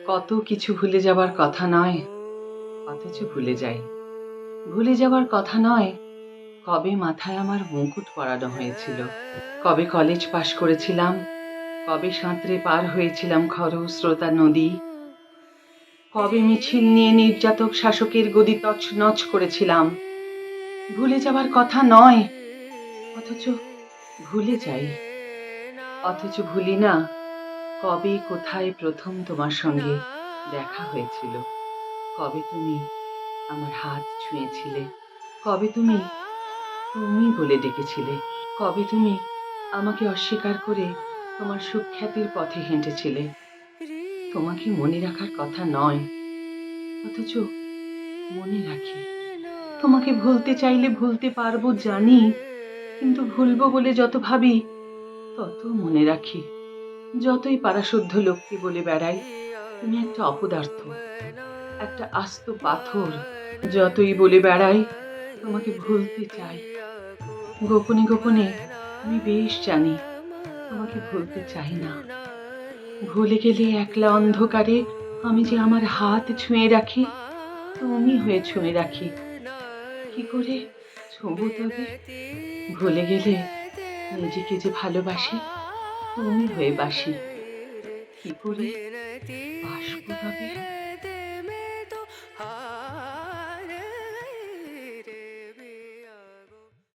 কত কিছু ভুলে যাবার কথা নয়, অথচ ভুলে যাই। ভুলে যাবার কথা নয়, কবে মাথায় আমার মুকুট পরানো হয়েছিল, কবে কলেজ পাশ করেছিলাম, কবে সাঁতরে পার হয়েছিলাম খরস্রোতা নদী, কবে মিছিল নিয়ে নির্যাতক শাসকের গদি তছনছ করেছিলাম। ভুলে যাবার কথা নয়, অথচ ভুলে যাই। অথচ ভুলি না, কবে কোথায় প্রথম তোমার সঙ্গে দেখা হয়েছিল, কবে তুমি আমার হাত ছুঁয়েছিলে, কবে তুমি তুমি বলে ডেকেছিলে, কবে তুমি আমাকে অস্বীকার করে তোমার সুখ্যাতির পথে হেঁটেছিলে। তোমাকে মনে রাখার কথা নয়, অথচ মনে রাখি। তোমাকে ভুলতে চাইলে ভুলতে পারবো জানি, কিন্তু ভুলবো বলে যত ভাবি তত মনে রাখি। যতই পারাশুদ্ধ লোককে বলে বেড়াই তুমি একটা অপদার্থ, একটা আস্ত পাথর, যতই বলে বেড়াই তোমাকে ভুলতে চাই, গোপনে গোপনে আমি বেশ জানি তোমাকে ভুলতে চাই না। ভুলে গেলে একলা অন্ধকারে আমি যে আমার হাত ছুঁয়ে রাখি, তুমি হয়ে ছুঁয়ে রাখি। কি করে ছোঁবো তবে? ভুলে গেলে নিজেকে যে ভালোবাসি, তুমি হয়ে বাসি। কি করে বাসবো তবে?